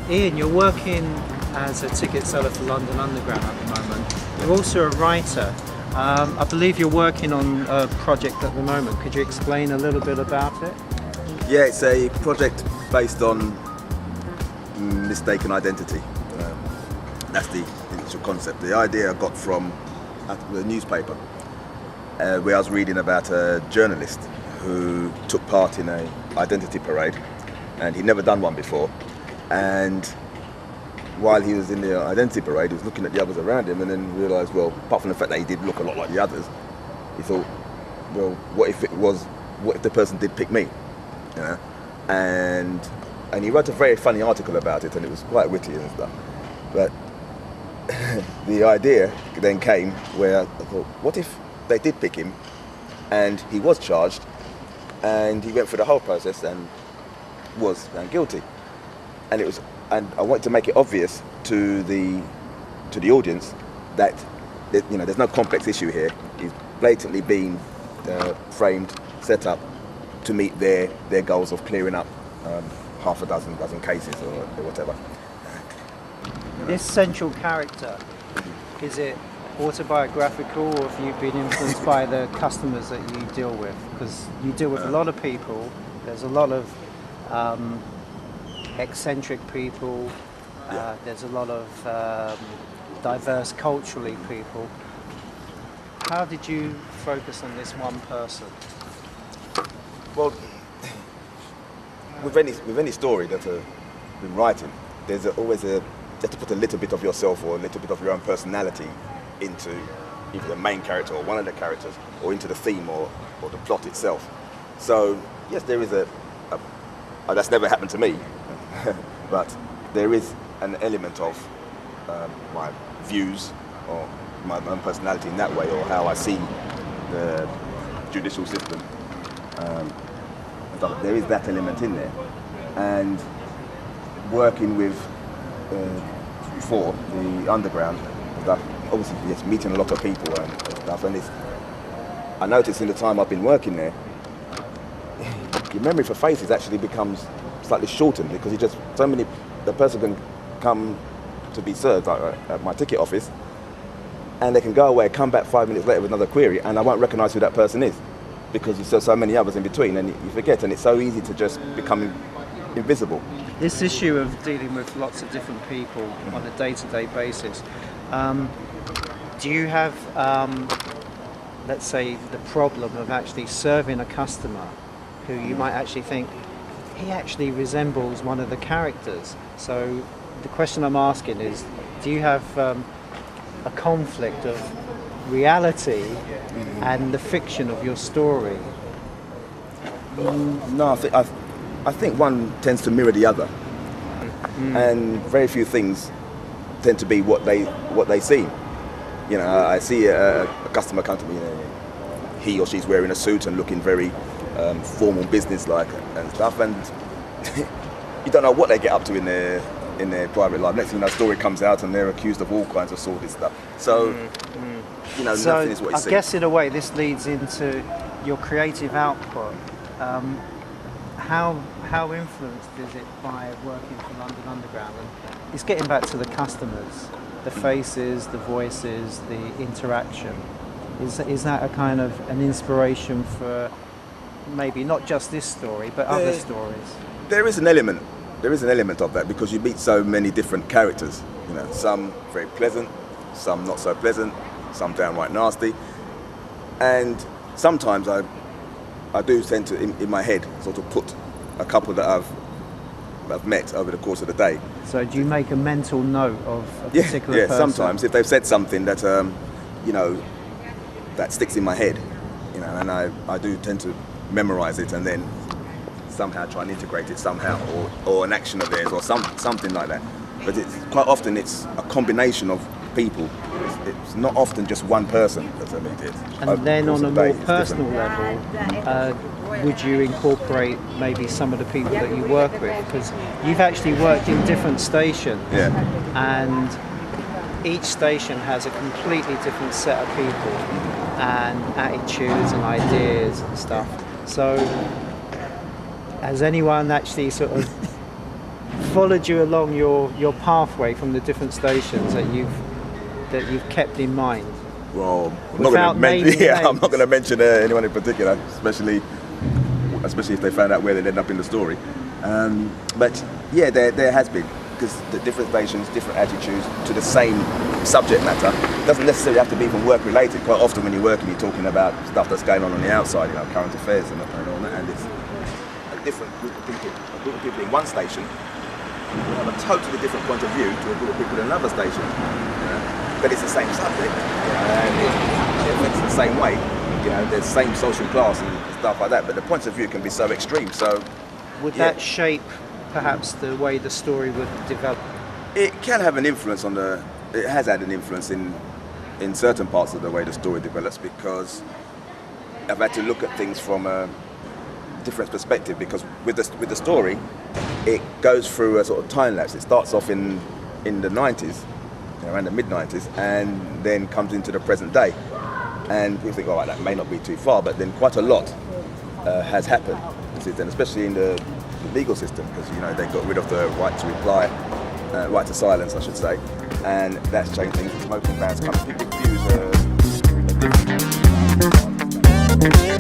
Ian, you're working as a ticket seller for London Underground at the moment. You're also a writer. I believe you're working on a project at the moment. Could you explain a little bit about it? Yeah, it's a project based on mistaken identity. That's the initial concept. The idea I got from the newspaper, where I was reading about a journalist who took part in an identity parade, and he'd never done one before. And while he was in the identity parade, he was looking at the others around him, and then realised, well, apart from the fact that he did look a lot like the others, he thought, well, what if the person did pick me? You know? And he wrote a very funny article about it, and it was quite witty and stuff. But the idea then came where I thought, what if they did pick him, and he was charged, and he went through the whole process and was found guilty? And I wanted to make it obvious to the audience that there's no complex issue here. He's blatantly been framed, set up to meet their goals of clearing up half a dozen cases or whatever. This central character, is it autobiographical, or have you been influenced by the customers that you deal with? Because you deal with a lot of people. There's a lot of eccentric people. There's a lot of diverse culturally people. How did you focus on this one person? Well, with any story that I've been writing, there's always you have to put a little bit of yourself or a little bit of your own personality into either the main character or one of the characters, or into the theme or the plot itself. So yes, there is that's never happened to me, but there is an element of my views or my own personality in that way, or how I see the judicial system. There is that element in there, and working with for the underground stuff, obviously yes, meeting a lot of people and stuff, and I noticed in the time I've been working there, your memory for faces actually becomes slightly shortened, because the person can come to be served at my ticket office, and they can go away, come back 5 minutes later with another query, and I won't recognise who that person is, because there's so many others in between, and you forget, and it's so easy to just become invisible. This issue of dealing with lots of different people on a day-to-day basis, do you have, let's say, the problem of actually serving a customer who you might actually think, he actually resembles one of the characters? So the question I'm asking is, do you have a conflict of reality and the fiction of your story? No, I think one tends to mirror the other, and very few things tend to be what they seem. You know, I see a customer come to me, he or she's wearing a suit and looking very formal, business-like and stuff, and you don't know what they get up to in their private life. Next thing you know, a story comes out and they're accused of all kinds of sordid stuff. So, nothing is what you see. I guess in a way this leads into your creative output. How influenced is it by working for London Underground? And it's getting back to the customers, the faces, the voices, the interaction. Is that a kind of an inspiration for maybe not just this story, but other stories? There is an element of that, because you meet so many different characters. You know, some very pleasant, some not so pleasant, some downright nasty, and sometimes I do tend to, in my head, sort of put a couple that I've met over the course of the day. So do you make a mental note of a particular person? Sometimes if they've said something that that sticks in my head, and I do tend to memorize it and then somehow try and integrate it somehow, or an action of theirs, or something like that. But it's quite often it's a combination of people. It's not often just one person that's it. And then on a more personal level, would you incorporate maybe some of the people that you work with? Because you've actually worked in different stations, and each station has a completely different set of people and attitudes and ideas and stuff. So has anyone actually sort of followed you along your pathway from the different stations that you've kept in mind? Well, Without naming I'm not names. going to mention anyone in particular, especially if they found out where they end up in the story. But yeah, there has been, because the different stations, different attitudes to the same subject matter. It doesn't necessarily have to be from work related. Quite often when you're working, you're talking about stuff that's going on the outside, current affairs and all that. And it's a different group of people in one station have a totally different point of view to a group of people in another station. But it's the same subject, and it affects the same way. There's the same social class and stuff like that. But the points of view can be so extreme. So Would that shape perhaps the way the story would develop? it can have an influence it has had an influence in certain parts of the way the story develops, because I've had to look at things from a different perspective, because with the story, it goes through a sort of time lapse. It starts off in the 90s, around the mid-90s, and then comes into the present day. And people think, all right, that may not be too far, but then quite a lot has happened since then, especially in the legal system, because they got rid of the right to reply, right to silence, I should say, and that's changed things. Smoking bans come. People's views are different.